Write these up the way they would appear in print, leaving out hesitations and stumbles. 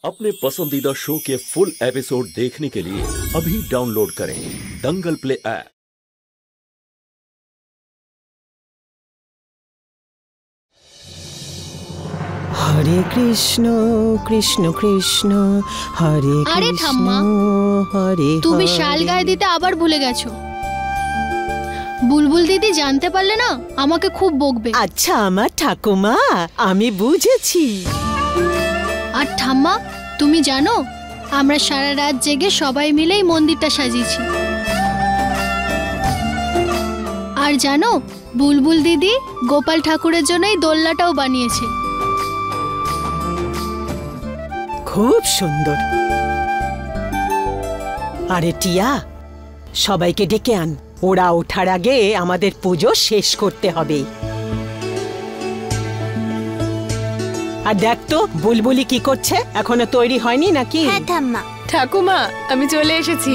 अपने पसंदीदा शो के फुल एपिसोड देखने के लिए अभी डाउनलोड करें दंगल प्ले ऐप। हरे कृष्ण कृष्ण कृष्ण हरे আরে ঠাম্মা, हरे তুমি শাল গায়ে দিতে আবার ভুলে গেছো। বুলবুল দিদি জানতে পারলে না আমাকে খুব বকবে। আচ্ছা আমার ঠাকুমা, আমি বুঝেছি। আর ঠাম্মা, তুমি জানো আমরা সারা রাত জেগে সবাই মিলেই মন্দিরটা সাজিয়েছি। আর জানো বুলবুল দিদি গোপাল ঠাকুরের জন্য এই দোলনাটাও বানিয়েছে। খুব সুন্দর। আরে টিয়া, সবাইকে ডেকে আন, ওরা ওঠার আগে আমাদের পুজো শেষ করতে হবে। আর দেখ তো বুলবুলি কি করছে, এখনো তৈরি হয়নি নাকি? হ্যাঁ ঠাম্মা। ঠাকুমা আমি চলে এসেছি।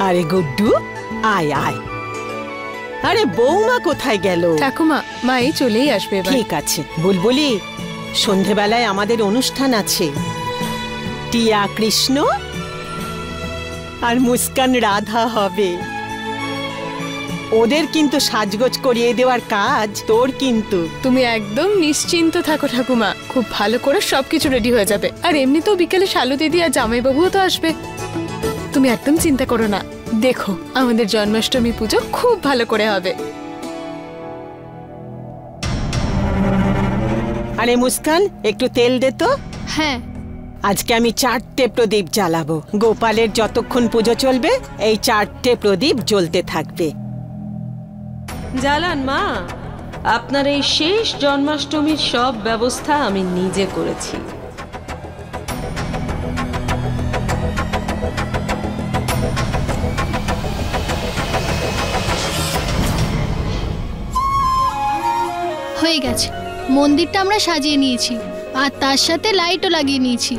আরে গুড্ডু, আয় আয়। আরে বৌমা কোথায় গেল? ঠাকুমা মা এই চলেই আসবে এবার। ঠিক আছে বুলবুলি, সন্ধেবেলায় আমাদের অনুষ্ঠান আছে। টিয়া কৃষ্ণ আর মুস্কান রাধা হবে। ওদের কিন্তু সাজগোজ করিয়ে দেওয়ার কাজ তোর কিন্তু। তুমি একদম নিশ্চিন্ত থাকো ঠাকুমা, খুব ভালো করে সবকিছু রেডি হয়ে যাবে। আর এমনিতেও বিকেলে শালু দিদি আর জামাইবাবুও তো আসবে, তুমি একদম চিন্তা করো না। দেখো আমাদের জন্মাষ্টমী পুজো খুব ভালো করে হবে। আরে মুস্কান, একটু তেল দে তো। হ্যাঁ, আজকে আমি 4টে প্রদীপ জ্বালাবো। গোপালের যতক্ষণ পুজো চলবে এই 4টে প্রদীপ জ্বলতে থাকবে। জালান মা, আপনার এই শেষ জন্মাষ্টমীর সব ব্যবস্থা আমি নিজে করেছি। হয়ে গেছে। মন্দিরটা আমরা সাজিয়ে নিয়েছি আর তার সাথে লাইটও লাগিয়ে নিয়েছি।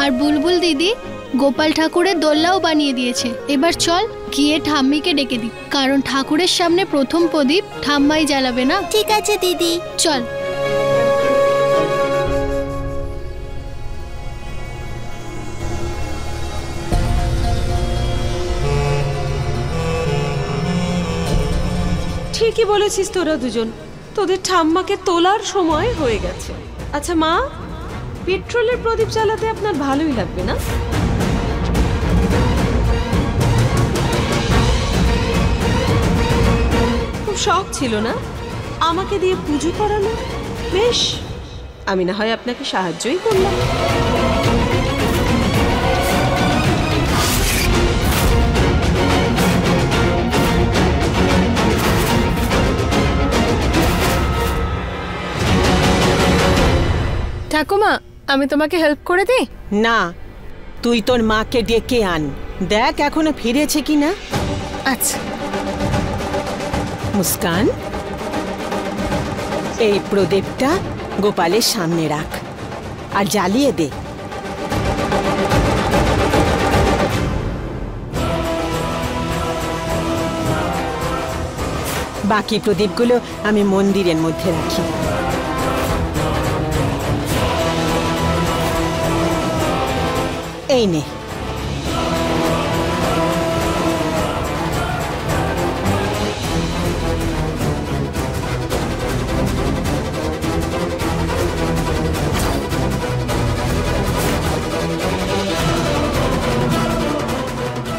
আর বুলবুল দিদি গোপাল ঠাকুরের দোলনাও বানিয়ে দিয়েছে। এবার চল গিয়ে ঠাম্মিকে ডেকে দিই, কারণ ঠাকুরের সামনে প্রথম প্রদীপ ঠাম্মাই জ্বালাবে না। ঠিক আছে দিদি। চল। ঠিকই বলেছিস তোরা দুজন, তোদের ঠাম্মাকে তোলার সময় হয়ে গেছে। আচ্ছা মা, পেট্রোলের প্রদীপ জ্বালাতে আপনার ভালোই লাগবে না? খুব শখ ছিল না আমাকে দিয়ে পুজো করানো? বেশ, আমি না হয় আপনাকে সাহায্যই করলাম। ঠাকুমা আমি তোমাকে হেল্প করে দিই? না, তুই তোর মাকে ডেকে আন, দেখ এখনো ফিরেছে কিনা। আচ্ছা। মুস্কান, এই প্রদীপটা গোপালের সামনে রাখ আর জ্বালিয়ে দে। বাকি প্রদীপগুলো আমি মন্দিরের মধ্যে রাখি। এই নে।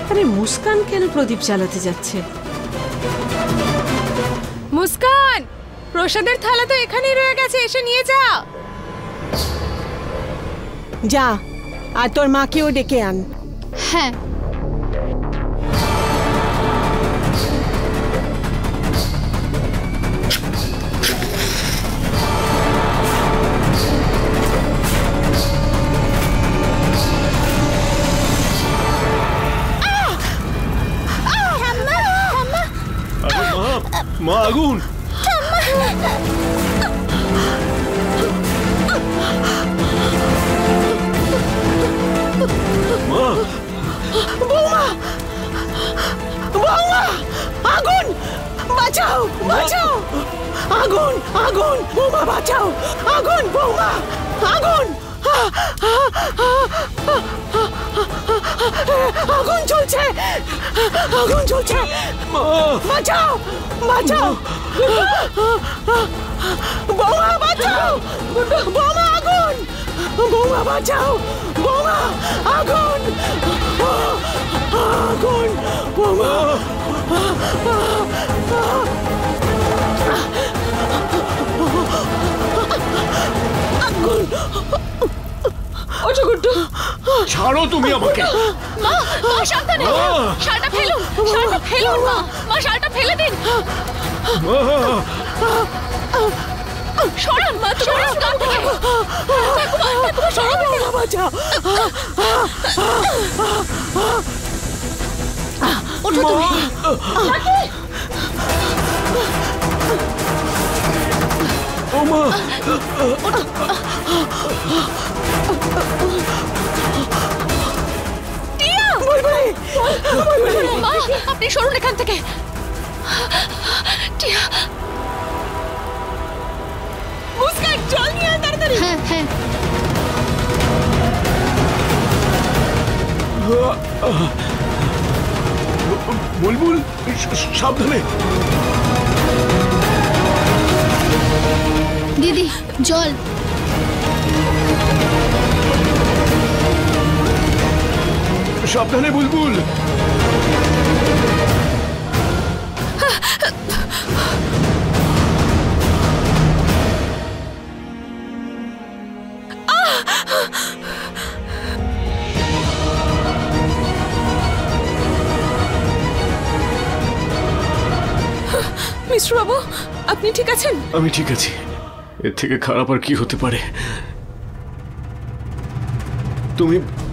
আরে মুস্কান কেন প্রদীপ জ্বালাতে যাচ্ছে? মুস্কান, প্রসাদের থালা তো এখানেই রয়ে গেছে, এসে নিয়ে যা। যা, আর তোর মাকেও ডেকে আন। হ্যাঁ। মা আগুন! মা! বৌমা! বৌমা! আগুন! বাঁচাও! বাঁচাও! আগুন! আগুন! বৌমা বাঁচাও! আগুন! বৌমা! আগুন জ্বলছে, আগুন জ্বলছে, বাঁচাও বাঁচাও, বৌমা বাঁচাও, বৌমা আগুন, বৌমা বাঁচাও, বৌমা আগুন, আগুন, বৌমা আগুন। ওঠো গুড্ডু, ছাড়ো তুমি আমাকে। মা, মা সাবধানে, শালটা ফেলুন, শালটা ফেলুন মা, মা শালটা ফেলে দিন। সরান মা, সরান গা থেকে। ঠাকুমা, সরান বৌমা বাঁচাও। ওঠো তুমি। ওমা, মা, আপনি সরুন এখান থেকে। টিয়া, মুস্কান জল নিয়ে আয় তাড়াতাড়ি। হ্যাঁ হ্যাঁ। বুলবুল সাবধানে। দিদি জল। সাবধানে বুলবুল। মিশ্র বাবু, আপনি ঠিক আছেন? আমি ঠিক আছি, এর থেকে খারাপ আর কি হতে পারে।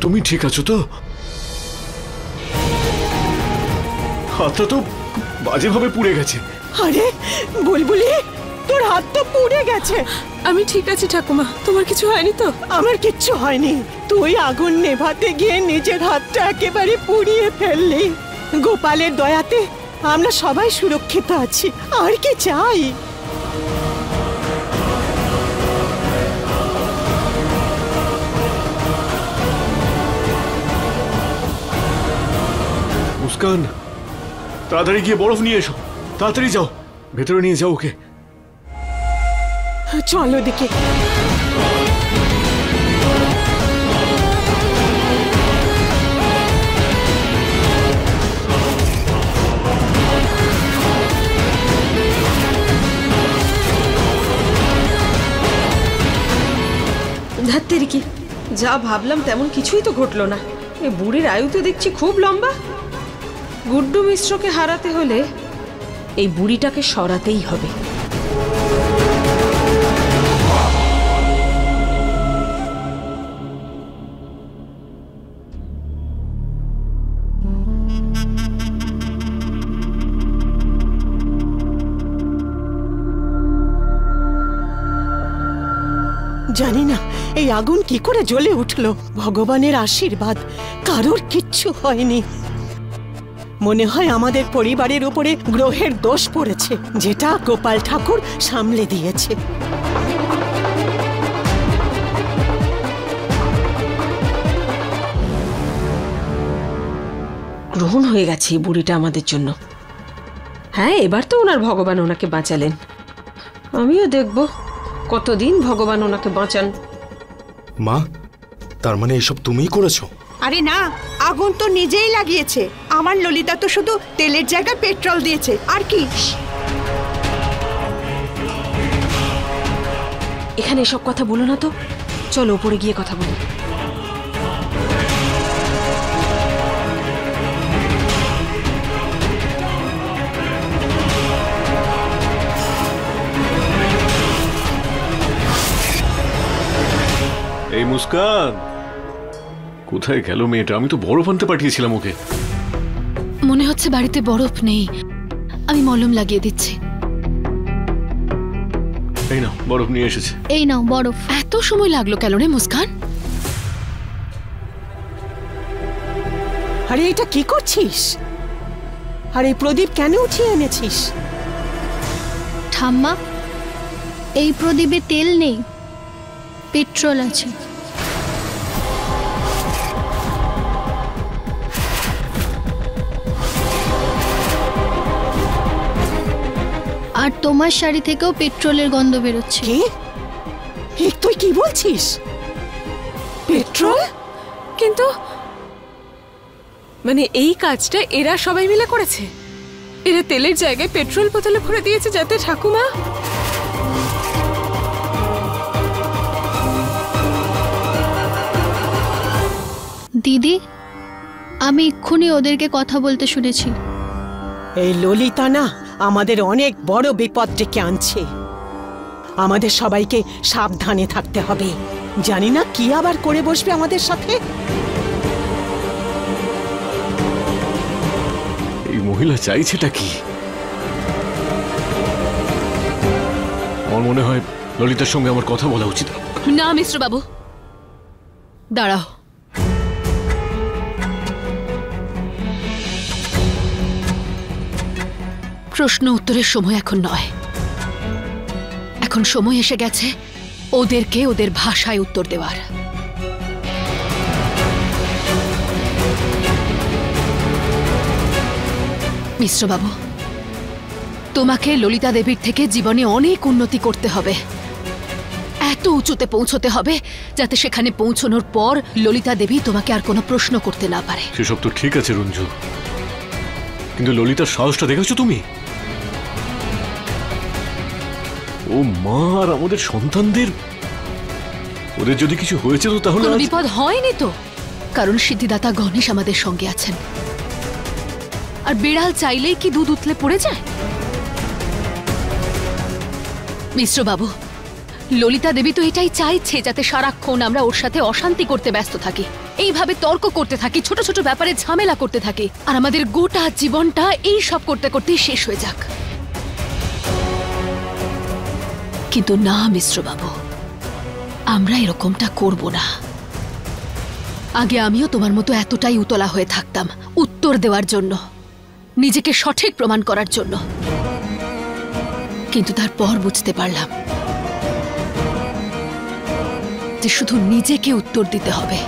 তুমি ঠিক আছো তো? হাতটা তো বাজেভাবে পুড়ে গেছে। আরে বুলবুলি, তোর হাত তো পুড়ে গেছে। আমি ঠিক আছি ঠাকুমা, তোমার কিছু হয়নি তো? আমার কিচ্ছু হয়নি, তুই আগুন নেভাতে গিয়ে নিজের হাতটা একেবারে পুড়িয়ে ফেললি। গোপালের দয়াতে আমরা সবাই সুরক্ষিত আছি, আর কি চাই? মুস্কান, তাড়াতাড়ি গিয়ে বরফ নিয়ে এসো, তাড়াতাড়ি যাও, ভেতরে নিয়ে যাও ওকে। চল ওদিকে। ধাত্তেরি কি, যা ভাবলাম তেমন কিছুই তো ঘটলো না। এই বুড়ির আয়ু তো দেখছি খুব লম্বা। গুড্ডু মিশ্রকে হারাতে হলে এই বুড়িটাকে সরাতেই হবে। জানি না এই আগুন কি করে জ্বলে উঠলো। ভগবানের আশীর্বাদ, কারোর কিচ্ছু হয়নি। মনে হয় আমাদের পরিবারের উপরে গ্রহের দোষ পড়েছে, যেটা গোপাল ঠাকুর সামলে দিয়েছে। গ্রহণ হয়ে গেছে এই বুড়িটা আমাদের জন্য। হ্যাঁ, এবার তো ওনার ভগবান ওনাকে বাঁচালেন। আমিও দেখব কতদিন ভগবান ওনাকে বাঁচান। মা, তার মানে এসব তুমিই করেছো? আরে না, আগুন তো নিজেই লাগিয়েছে। আমার ললিতা তো শুধু তেলের জায়গায় পেট্রোল দিয়েছে, আর কি। এখানে এসব কথা বলো না তো, চলো উপরে গিয়ে কথা বলি। এই মুস্কান, কোথায় গেল মেয়েটা? আমি তো বরফ আনতে পাঠিয়েছিলাম ওকে। মনে হচ্ছে বাড়িতে বরফ নেই, আমি মলম লাগিয়ে দিচ্ছি। এই না, বরফ নিয়ে এসেছে। এই নাও বরফ। এত সময় লাগলো কেন রে মুস্কান? আরে এটা কি করছিস? আর এই প্রদীপ কেন উঠিয়ে এনেছিস? ঠাম্মা, এই প্রদীপে তেল নেই, পেট্রোল আছে। আর তোমার শাড়ি থেকেও পেট্রোলের গন্ধ বেরোচ্ছে। কি তুই কি বলছিস? পেট্রোল? কিন্তু মানে এই কাজটা এরা সবাই মিলে করেছে? এরা তেলের জায়গায় পেট্রোল বোতলে ভরে দিয়েছে যাতে ঠাকুমা। দিদি, আমি এক্ষুনি ওদেরকে কথা বলতে শুনেছি। এই ললিতা না আমাদের অনেক বড় বিপদ ডেকে আনছে। আমাদের সবাইকে সাবধানে থাকতে হবে। জানি না কি আবার করে বসবে আমাদের সাথে। এই মহিলা চাইছেটা কি? আমার মনে হয় ললিতার সঙ্গে আমার কথা বলা উচিত। না মিশ্র বাবু, দাঁড়াও। প্রশ্ন উত্তরের সময় এখন নয়। এখন সময় এসে গেছে ওদেরকে ওদের ভাষায় উত্তর দেওয়ার। মিশ্র বাবু, তোমাকে ললিতা দেবীর থেকে জীবনে অনেক উন্নতি করতে হবে। এত উঁচুতে পৌঁছতে হবে যাতে সেখানে পৌঁছানোর পর ললিতা দেবী তোমাকে আর কোনো প্রশ্ন করতে না পারে। সেসব তো ঠিক আছে রঞ্জু, কিন্তু ললিতার সাহসটা দেখেছো তুমি? ও মা, আর আমাদের সন্তানদের, ওদের যদি কিছু হয়েছে তো তাহলে কোনো বিপদ হয়নি তো, কারণ সিদ্ধিদাতা গণেশ আমাদের সঙ্গে আছেন। আর বিড়াল চাইলেই কি দুধ উতলে পড়ে যায়? মিশ্র বাবু, ললিতা দেবী তো এটাই চাইছে যাতে সারাক্ষণ আমরা ওর সাথে অশান্তি করতে ব্যস্ত থাকি, এইভাবে তর্ক করতে থাকি, ছোট ছোট ব্যাপারে ঝামেলা করতে থাকি, আর আমাদের গোটা জীবনটা এই সব করতে করতেই শেষ হয়ে যাক। কিন্তু না মিশ্র বাবু, আমরা এরকমটা করব না। আগে আমিও তোমার মতো এতটাই উতলা হয়ে থাকতাম উত্তর দেওয়ার জন্য, নিজেকে সঠিক প্রমাণ করার জন্য। কিন্তু তারপর বুঝতে পারলাম যে শুধু নিজেকে উত্তর দিতে হবে,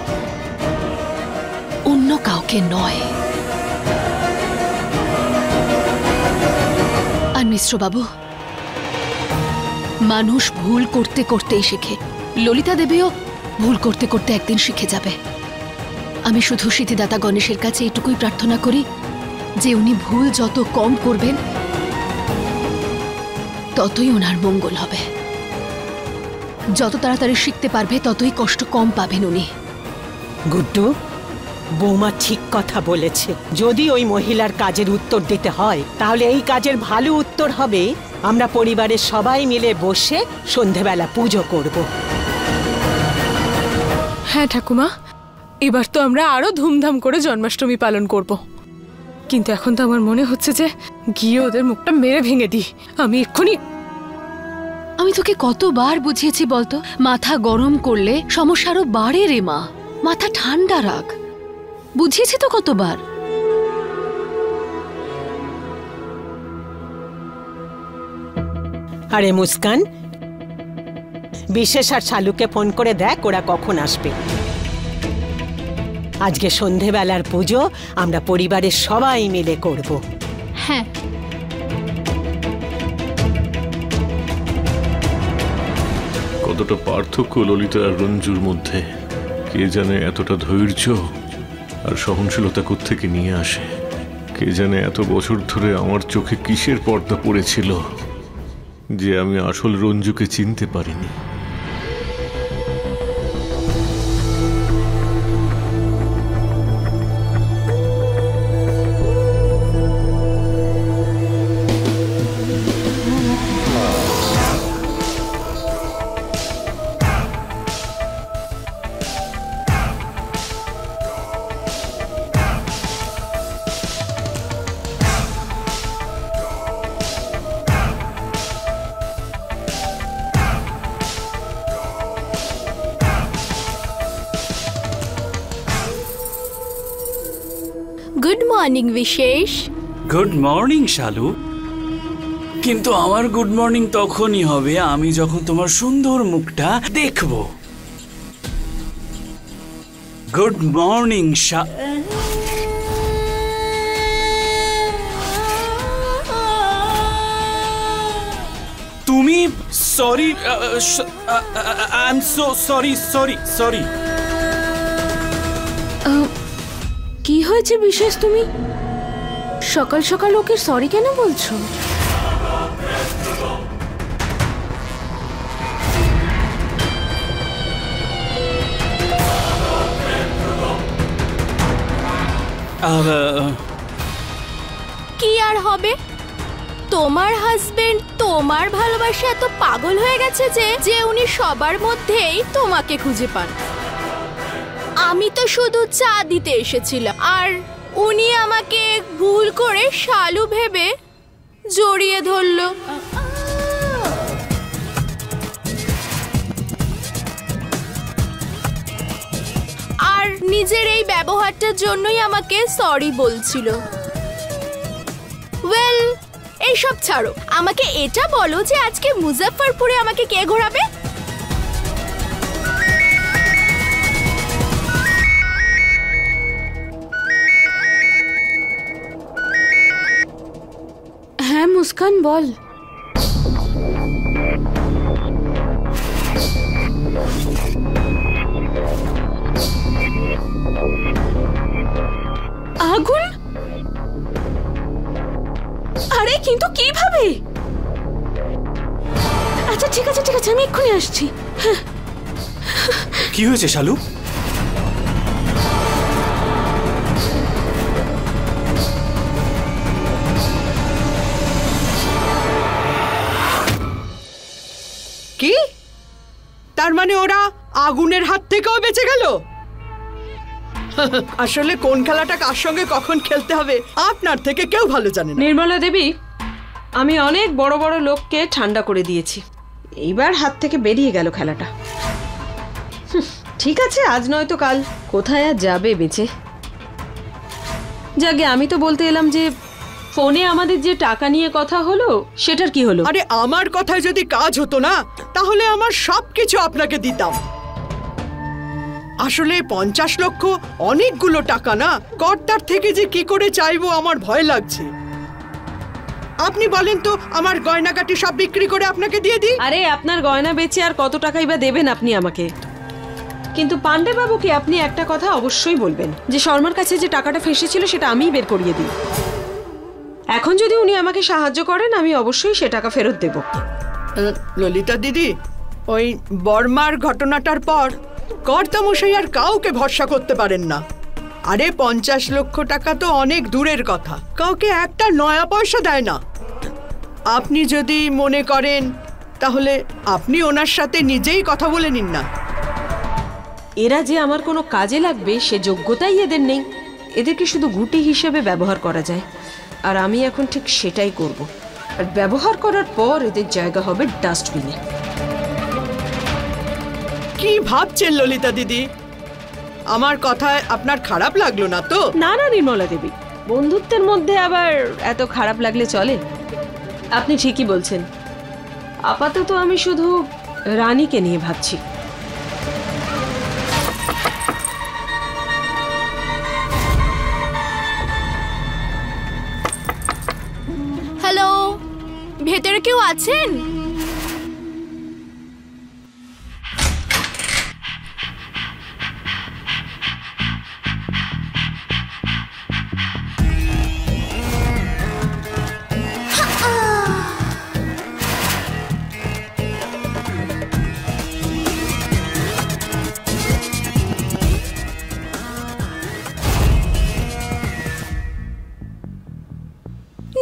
অন্য কাউকে নয়। আর মিশ্র বাবু, মানুষ ভুল করতে করতেই শেখে। ললিতা দেবীও ভুল করতে করতে একদিন শিখে যাবে। আমি শুধু সিদ্ধিদাতা গণেশের কাছে এটুকুই প্রার্থনা করি যে উনি ভুল যত কম করবেন ততই ওনার মঙ্গল হবে। যত তাড়াতাড়ি শিখতে পারবে ততই কষ্ট কম পাবেন উনি। গুড্ডু, বৌমা ঠিক কথা বলেছে। যদি ওই মহিলার কাজের উত্তর দিতে হয় তাহলে এই কাজের ভালো উত্তর হবে আমরা পরিবারের সবাই মিলে বসে সন্ধেবেলা পুজো করব। হ্যাঁ ঠাকুমা, এবার তো আমরা আরো ধুমধাম করে জন্মাষ্টমী পালন করব। কিন্তু এখন তো আমার মনে হচ্ছে যে গিয়ে ওদের মুখটা মেরে ভেঙে দিই। আমি তোকে কতবার বুঝিয়েছি বলতো, মাথা গরম করলে সমস্যা আরো বাড়ে রে মা। মাথা ঠান্ডা রাখ, বুঝিয়েছি তো কতবার। আরে মুস্কান, বিশেষ আর শালুকে ফোন করে দেখ ওরা কখন আসবে। আজকে সন্ধেবেলার পুজো আমরা পরিবারের সবাই মিলে করব। হ্যাঁ, কতটা পার্থক্য ললিতা আর রঞ্জুর মধ্যে। কে জানে এতটা ধৈর্য আর সহনশীলতা কোত্থেকে নিয়ে আসে। কে জানে এত বছর ধরে আমার চোখে কিসের পর্দা পড়েছিল যে আমি আসল রঞ্জুকে চিনতে পারিনি। Good morning Bishesh. Good morning Shalu. কিন্তু আমার গুড মর্নিং তখনই হবে আমি যখন তোমার সুন্দর মুখটা দেখব। গুড মর্নিং তুমি sorry, I am so sorry sorry sorry. কি হয়েছে বিশেষ, তুমি সকাল সকাল ওকে সরি কেন বলছো? কি আর হবে, তোমার হাজবেন্ড তোমার ভালোবাসা এত পাগল হয়ে গেছে যে উনি সবার মধ্যেই তোমাকে খুঁজে পান। আমি তো শুধু চা দিতে এসেছিলাম আর উনি আমাকে ভুল করে শালু ভেবে জড়িয়ে ধরলো। আর নিজের এই ব্যবহারটার জন্যই আমাকে সরি বলছিল। ওয়েল, এইসব ছাড়ো, আমাকে এটা বলো যে আজকে মুজাফফরপুরে আমাকে কে ঘোরাবে? হ্যাঁ মুস্কান, বল। আগুন? আরে কিন্তু কিভাবে? আচ্ছা ঠিক আছে ঠিক আছে, আমি এক্ষুনি আসছি। কি হয়েছে শালু? কি? তার মানে ওরা আগুনের হাত থেকেও বেঁচে গেল? আসলে কোন খেলাটা কার সঙ্গে কখন খেলতে হবে আপনার থেকে কেউ ভালো জানে না। নির্মলা দেবী, আমি অনেক বড় বড় লোককে ঠান্ডা করে দিয়েছি, এইবার হাত থেকে বেরিয়ে গেল খেলাটা। ঠিক আছে, আজ নয়তো কাল কোথায় আর যাবে বেঁচে। যাকে আমি তো বলতে এলাম যে ফোনে আমাদের যে টাকা নিয়ে কথা হলো সেটার কি হলো? আরে আমার কথায় যদি কাজ হতো না তাহলে আমার সবকিছু আপনাকে দিতাম। আসলে 50 লক্ষ অনেকগুলো টাকা না, কর্তার থেকে যে কি করে চাইবো আমার ভয় লাগছে। আপনি বলেন তো, আমার গয়নাগাটি সব বিক্রি করে আপনাকে দিয়ে দিই। আরে আপনার গয়না বেচে আর কত টাকাই বা দেবেন আপনি আমাকে? কিন্তু পান্ডে বাবুকে আপনি একটা কথা অবশ্যই বলবেন যে শর্মার কাছে যে টাকাটা ফেসেছিল সেটা আমিই বের করিয়ে দিই। এখন যদি উনি আমাকে সাহায্য করেন আমি অবশ্যই সে টাকা ফেরত দেব। ললিতা দিদি, ওই বর্মার ঘটনাটার পর কর্তামশাই আর কাউকে ভরসা করতে পারেন না। আরে 50 লক্ষ টাকা তো অনেক দূরের কথা, কাউকে একটা নয়া পয়সা দেয় না। আপনি যদি মনে করেন তাহলে আপনি ওনার সাথে নিজেই কথা বলে নিন না। এরা যে আমার কোনো কাজে লাগবে সে যোগ্যতাই এদের নেই, এদেরকে শুধু গুটি হিসেবে ব্যবহার করা যায়। আর আমি এখন ঠিক সেটাই করব। আর ব্যবহার করার পর এদের জায়গা হবে ডাস্টবিনে। কি ভাবছেন ললিতা দিদি? আমার কথায় আপনার খারাপ লাগলো না তো? না না নির্মলা দেবী, বন্ধুত্বের মধ্যে আবার এত খারাপ লাগলে চলে? আপনি ঠিকই বলছেন। আপাতত আমি শুধু রানীকে নিয়ে ভাবছি। হ্যালো, ভেতরে কেউ আছেন?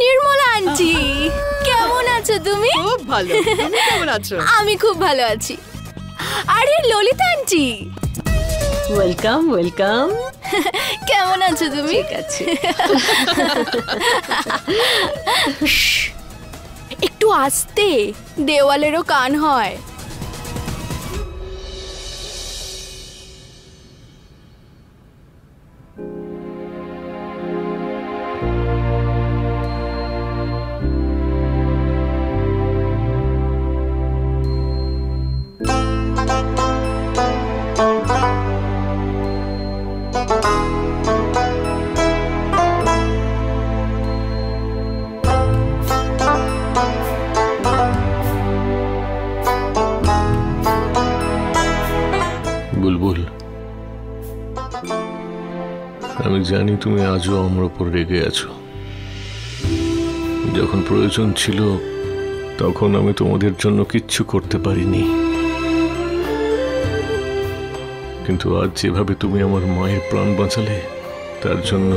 নির্মলা আন্টি, কেমন আছো তুমি? খুব ভালো, তুমি কেমন আছো? আমি খুব ভালো আছি। আরে ললিতা আন্টি, ওয়েলকাম ওয়েলকাম। কেমন আছো তুমি? ঠিক আছে। একটু আস্তে, দেওয়ালেরও কান হয়। বুলবুল, আমি জানি তুমি আজও আমার উপর রেগে আছো। যখন প্রয়োজন ছিল তখন আমি তোমাদের জন্য কিচ্ছু করতে পারিনি, কিন্তু আজ যেভাবে তুমি আমার মায়ের প্রাণ বাঁচালে তার জন্য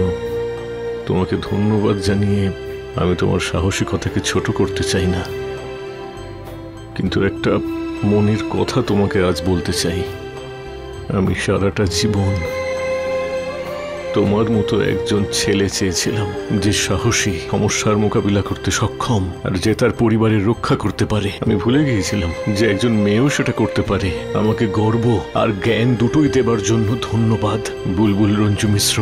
তোমাকে ধন্যবাদ জানিয়ে আমি তোমার সাহসিকতাকে ছোট করতে চাই না। কিন্তু একটা মনের কথা তোমাকে আজ বলতে চাই। আমি সারাটা জীবন তোমার মতো একজন ছেলে চেয়েছিলাম, যে সাহসী, সমস্যার মোকাবিলা করতে সক্ষম, আর যে তার পরিবারের রক্ষা করতে পারে। আমি ভুলে গিয়েছিলাম যে একজন মেয়েও সেটা করতে পারে। আমাকে গর্ব আর জ্ঞান দুটোই দেবার জন্য ধন্যবাদ বুলবুল রঞ্জু মিশ্র।